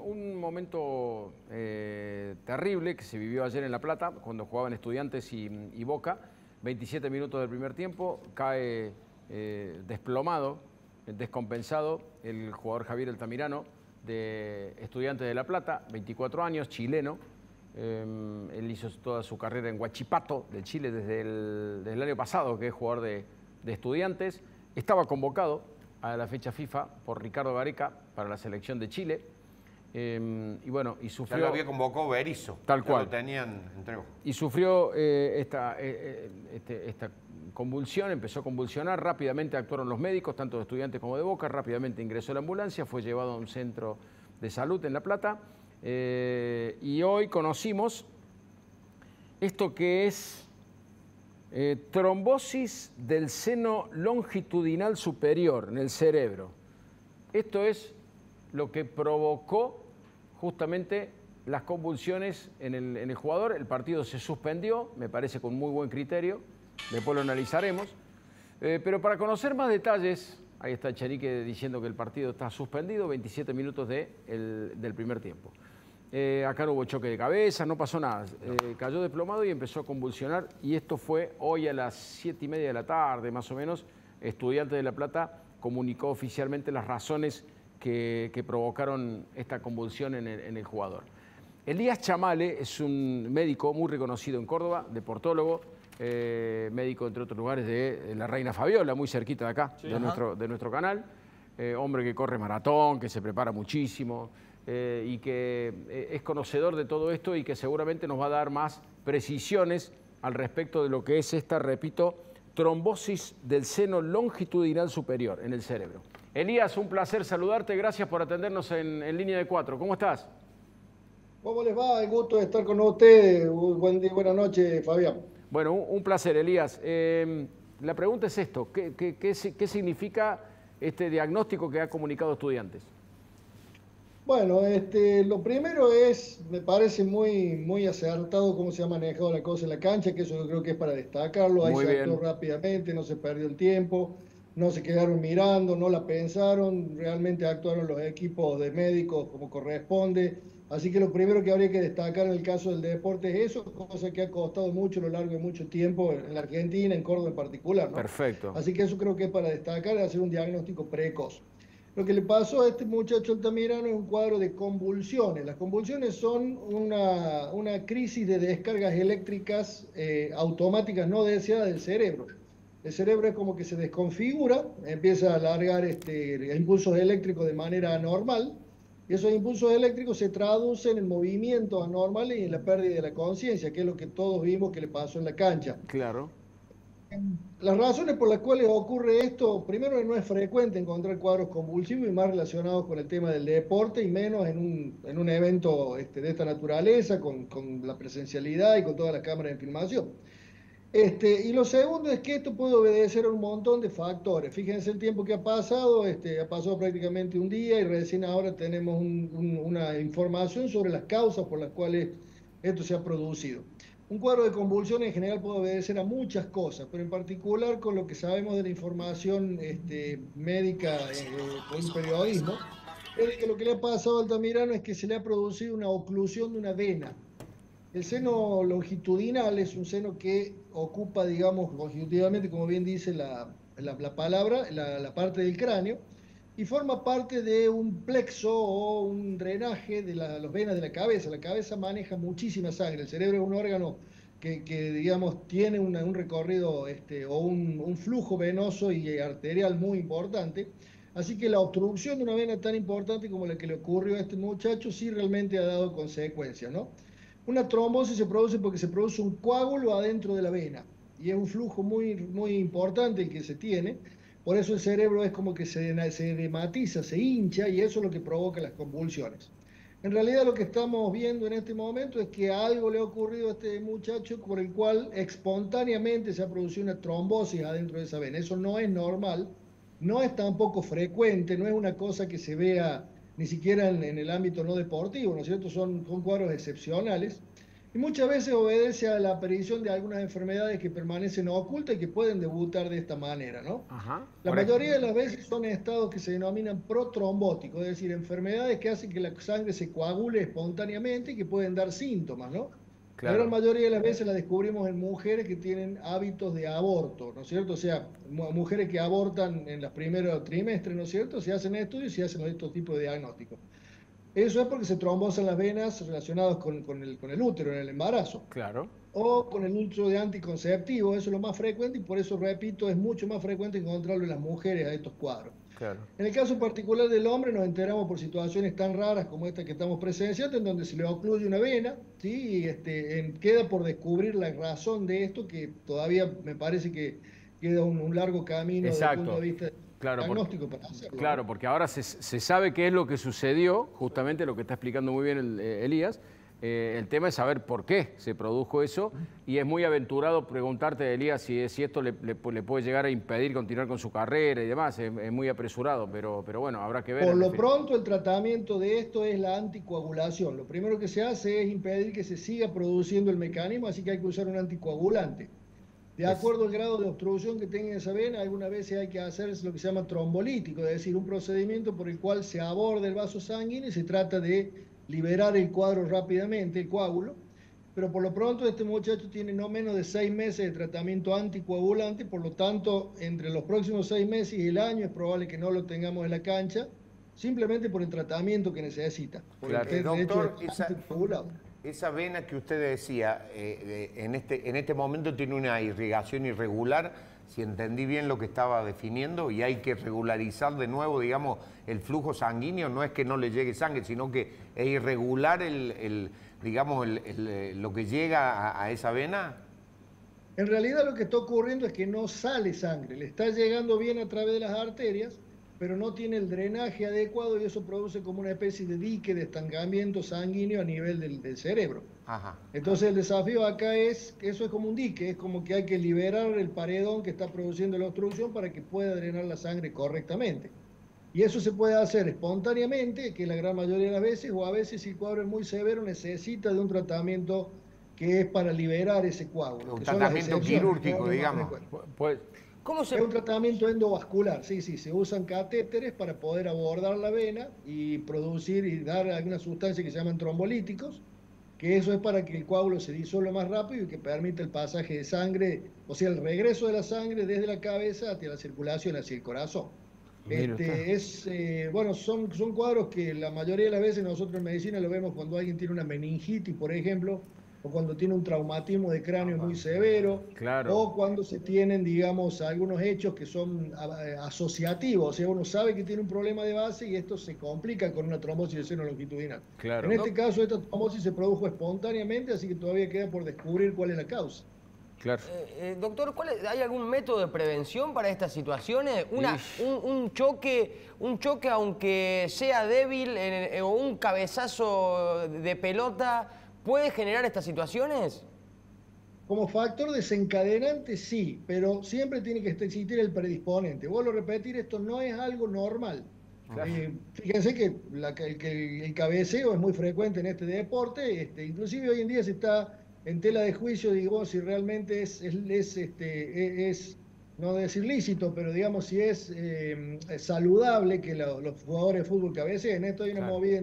Un momento terrible que se vivió ayer en La Plata, cuando jugaban Estudiantes y Boca. 27 minutos del primer tiempo, cae desplomado, descompensado, el jugador Javier Altamirano, de Estudiantes de La Plata, 24 años, chileno. Él hizo toda su carrera en Huachipato, de Chile, desde el año pasado, que es jugador de Estudiantes. Estaba convocado a la fecha FIFA por Ricardo Gareca para la selección de Chile. Y bueno, y sufrió... Ya lo había convocado Berizzo. Tal cual. Lo tenían entre... Y sufrió esta convulsión, empezó a convulsionar, rápidamente actuaron los médicos, tanto de Estudiantes como de Boca, rápidamente ingresó a la ambulancia, fue llevado a un centro de salud en La Plata. Y hoy conocimos esto que es trombosis del seno longitudinal superior en el cerebro. Esto es lo que provocó justamente las convulsiones en el jugador. El partido se suspendió, me parece con muy buen criterio, después lo analizaremos. Pero para conocer más detalles, ahí está Cherique diciendo que el partido está suspendido, 27 minutos del primer tiempo. Acá no hubo choque de cabeza, no pasó nada. Cayó desplomado y empezó a convulsionar. Y esto fue hoy a las 7:30 de la tarde, más o menos. Estudiantes de La Plata comunicó oficialmente las razones que provocaron esta convulsión en el jugador. Elías Chamale es un médico muy reconocido en Córdoba, deportólogo, médico, entre otros lugares, de la Reina Fabiola, muy cerquita de acá, sí, de nuestro canal. Hombre que corre maratón, que se prepara muchísimo. Y que es conocedor de todo esto y que seguramente nos va a dar más precisiones al respecto de lo que es esta, repito, trombosis del seno longitudinal superior en el cerebro. Elías, un placer saludarte, gracias por atendernos en Línea de 4. ¿Cómo estás? ¿Cómo les va? El gusto de estar con ustedes. Buen día, buenas noches, Fabián. Bueno, un placer, Elías. La pregunta es esto, ¿qué significa este diagnóstico que ha comunicado Estudiantes? Bueno, lo primero es, me parece muy acertado cómo se ha manejado la cosa en la cancha, que eso yo creo que es para destacarlo. Ahí se actuó rápidamente, no se perdió el tiempo, no se quedaron mirando, no la pensaron, realmente actuaron los equipos de médicos como corresponde. Así que lo primero que habría que destacar en el caso del deporte es eso, cosa que ha costado mucho a lo largo de mucho tiempo en la Argentina, en Córdoba en particular, ¿no? Perfecto. Así que eso creo que es para destacar, hacer un diagnóstico precoz. Lo que le pasó a este muchacho Altamirano es un cuadro de convulsiones. Las convulsiones son una crisis de descargas eléctricas automáticas no deseadas del cerebro. El cerebro es como que se desconfigura, empieza a largar impulsos eléctricos de manera anormal, y esos impulsos eléctricos se traducen en movimientos anormales y en la pérdida de la conciencia, que es lo que todos vimos que le pasó en la cancha. Claro. Las razones por las cuales ocurre esto, primero no es frecuente encontrar cuadros convulsivos y más relacionados con el tema del deporte y menos en un evento de esta naturaleza, con la presencialidad y con todas las cámaras de filmación. Y lo segundo es que esto puede obedecer a un montón de factores. Fíjense el tiempo que ha pasado prácticamente un día y recién ahora tenemos una información sobre las causas por las cuales esto se ha producido. Un cuadro de convulsión en general puede obedecer a muchas cosas, pero en particular con lo que sabemos de la información médica con el periodismo, es que lo que le ha pasado a Altamirano es que se le ha producido una oclusión de una vena. El seno longitudinal es un seno que ocupa, digamos, longitudinalmente, como bien dice la palabra, la parte del cráneo, y forma parte de un plexo o un drenaje de las venas de la cabeza. La cabeza maneja muchísima sangre. El cerebro es un órgano que digamos, tiene un recorrido o un flujo venoso y arterial muy importante. Así que la obstrucción de una vena tan importante como la que le ocurrió a este muchacho sí realmente ha dado consecuencias, ¿no? Una trombosis se produce porque se produce un coágulo adentro de la vena y es un flujo muy importante el que se tiene. Por eso el cerebro es como que se edematiza, se hincha y eso es lo que provoca las convulsiones. En realidad lo que estamos viendo en este momento es que algo le ha ocurrido a este muchacho por el cual espontáneamente se ha producido una trombosis adentro de esa vena. Eso no es normal, no es tampoco frecuente, no es una cosa que se vea ni siquiera en el ámbito no deportivo, ¿no es cierto? Son cuadros excepcionales. Y muchas veces obedece a la aparición de algunas enfermedades que permanecen ocultas y que pueden debutar de esta manera, ¿no? Ajá, La por ejemplo. mayoría de las veces son estados que se denominan protrombóticos, es decir, enfermedades que hacen que la sangre se coagule espontáneamente y que pueden dar síntomas, ¿no? La gran Claro, mayoría de las veces la descubrimos en mujeres que tienen hábitos de aborto, ¿no es cierto? O sea, mujeres que abortan en los primeros trimestres, ¿no es cierto? Se hacen estudios y se hacen estos tipos de diagnósticos. Eso es porque se trombosan las venas relacionadas con el útero en el embarazo claro, o con el uso de anticonceptivo, eso es lo más frecuente y por eso, repito, es mucho más frecuente encontrarlo en las mujeres a estos cuadros. claro. En el caso particular del hombre nos enteramos por situaciones tan raras como esta que estamos presenciando, en donde se le ocluye una vena, ¿sí? Y queda por descubrir la razón de esto, que todavía me parece que queda un largo camino desde el punto de Exacto. vista Claro, diagnóstico para hacerlo, claro, ¿no? porque ahora se sabe qué es lo que sucedió, justamente lo que está explicando muy bien Elías. El tema es saber por qué se produjo eso y es muy aventurado preguntarte, Elías, si esto le puede llegar a impedir continuar con su carrera y demás. Es muy apresurado, pero bueno, habrá que ver. Por lo pronto, el tratamiento de esto es la anticoagulación. Lo primero que se hace es impedir que se siga produciendo el mecanismo, así que hay que usar un anticoagulante. De Es- acuerdo al grado de obstrucción que tenga esa vena, algunas veces hay que hacer lo que se llama trombolítico, es decir, un procedimiento por el cual se aborda el vaso sanguíneo y se trata de liberar el cuadro rápidamente, el coágulo. Pero por lo pronto este muchacho tiene no menos de 6 meses de tratamiento anticoagulante, por lo tanto, entre los próximos 6 meses y el año es probable que no lo tengamos en la cancha, simplemente por el tratamiento que necesita, por el Claro. hecho de Doctor, estar anticoagulado. esa vena que usted decía, en este momento tiene una irrigación irregular, si entendí bien lo que estaba definiendo, y hay que regularizar de nuevo, digamos, el flujo sanguíneo. No es que no le llegue sangre, sino que es irregular digamos, lo que llega a esa vena. En realidad lo que está ocurriendo es que no sale sangre, le está llegando bien a través de las arterias, pero no tiene el drenaje adecuado y eso produce como una especie de dique de estancamiento sanguíneo a nivel del cerebro. Ajá. Entonces el desafío acá es que eso es como un dique, es como que hay que liberar el paredón que está produciendo la obstrucción para que pueda drenar la sangre correctamente. Y eso se puede hacer espontáneamente, que la gran mayoría de las veces, o a veces si el cuadro es muy severo, necesita de un tratamiento que es para liberar ese coágulo, Un que son las tratamiento excepciones, quirúrgico, no es lo más digamos. frecuente. Pues, ¿Cómo Es se, un tratamiento endovascular, sí, sí, se usan catéteres para poder abordar la vena y producir y dar algunas sustancias que se llaman trombolíticos, que eso es para que el coágulo se disuelva más rápido y que permita el pasaje de sangre, o sea, el regreso de la sangre desde la cabeza hacia la circulación, hacia el corazón. mire usted. Bueno, son cuadros que la mayoría de las veces nosotros en medicina lo vemos cuando alguien tiene una meningitis, por ejemplo, o cuando tiene un traumatismo de cráneo muy severo, Claro, o cuando se tienen, digamos, algunos hechos que son asociativos, o sea, uno sabe que tiene un problema de base y esto se complica con una trombosis de seno longitudinal. En claro. este caso, esta trombosis se produjo espontáneamente, así que todavía queda por descubrir cuál es la causa. Claro. doctor, ¿hay algún método de prevención para estas situaciones? Un choque aunque sea débil o un cabezazo de pelota, ¿puede generar estas situaciones? Como factor desencadenante, sí, pero siempre tiene que existir el predisponente. Vuelvo a repetir, esto no es algo normal. Claro. Fíjense que el cabeceo es muy frecuente en este deporte, inclusive hoy en día se está en tela de juicio, digo, si realmente es no decir lícito, pero digamos si es saludable que los jugadores de fútbol cabeceen. Esto hay una Claro. movida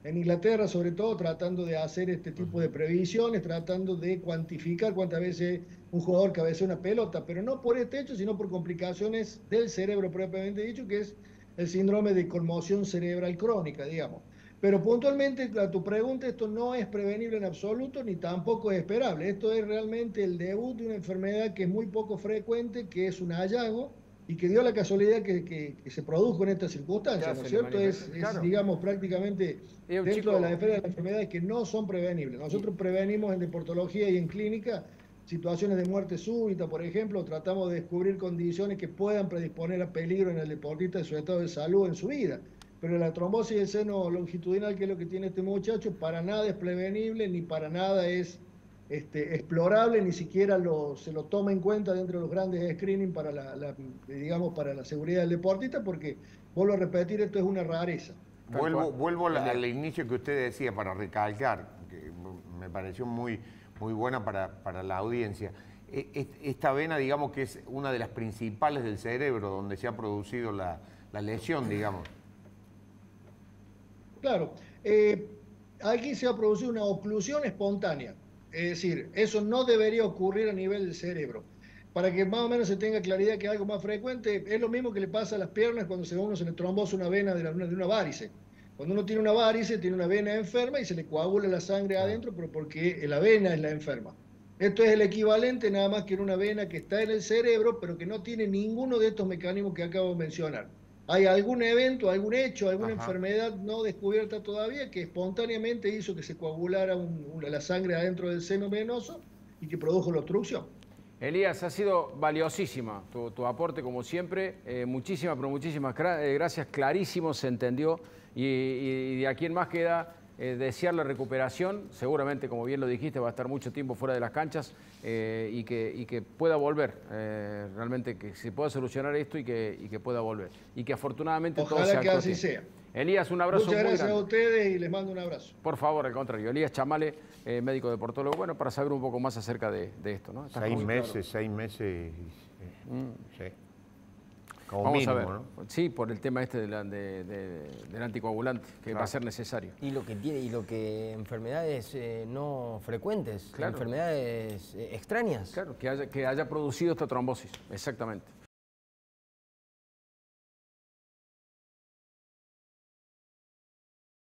en Inglaterra, sobre todo, tratando de hacer este tipo de previsiones, tratando de cuantificar cuántas veces un jugador cabecea una pelota, pero no por este hecho, sino por complicaciones del cerebro propiamente dicho, que es el síndrome de conmoción cerebral crónica, digamos. Pero puntualmente a tu pregunta, esto no es prevenible en absoluto ni tampoco es esperable. Esto es realmente el debut de una enfermedad que es muy poco frecuente, que es un hallazgo y que dio la casualidad que se produjo en estas circunstancias, ¿no es cierto? Claro. Digamos, prácticamente Es un dentro chico- de las esferas de las enfermedades que no son prevenibles. Nosotros prevenimos en deportología y en clínica situaciones de muerte súbita, por ejemplo, tratamos de descubrir condiciones que puedan predisponer a peligro en el deportista en su estado de salud en su vida. Pero la trombosis del seno longitudinal, que es lo que tiene este muchacho, para nada es prevenible, ni para nada es explorable, ni siquiera se lo toma en cuenta dentro de los grandes screening para digamos, para la seguridad del deportista, porque, vuelvo a repetir, esto es una rareza. Vuelvo al inicio que usted decía para recalcar, que me pareció muy buena para la audiencia. Esta vena, digamos que es una de las principales del cerebro donde se ha producido la lesión, digamos. Claro, aquí se ha producido una oclusión espontánea, es decir, eso no debería ocurrir a nivel del cerebro. Para que más o menos se tenga claridad que es algo más frecuente, es lo mismo que le pasa a las piernas cuando a uno se le trombosa una vena de una varice. Cuando uno tiene una varice, tiene una vena enferma y se le coagula la sangre adentro, pero porque la vena es la enferma. Esto es el equivalente nada más que en una vena que está en el cerebro, pero que no tiene ninguno de estos mecanismos que acabo de mencionar. Hay algún evento, algún hecho, alguna enfermedad no descubierta todavía que espontáneamente hizo que se coagulara la sangre adentro del seno venoso y que produjo la obstrucción. Elías, ha sido valiosísima tu aporte, como siempre. Muchísimas, pero muchísimas gracias. Clarísimo, se entendió. Y de aquí en más queda desear la recuperación. Seguramente, como bien lo dijiste, va a estar mucho tiempo fuera de las canchas y que pueda volver. Realmente que se pueda solucionar esto y que pueda volver. Y que afortunadamente todo sea. Ojalá que así sea. Elías, un abrazo muy grande. Muchas gracias a ustedes y les mando un abrazo. Por favor, al contrario. Elías Chamale, médico deportólogo, bueno, para saber un poco más acerca de esto, ¿no? 6 meses. Sí. Como Vamos mínimo, a ver. ¿no? Sí, por el tema este del anticoagulante, que va a ser necesario. Y lo que enfermedades no frecuentes, enfermedades extrañas. Claro, que haya producido esta trombosis, exactamente.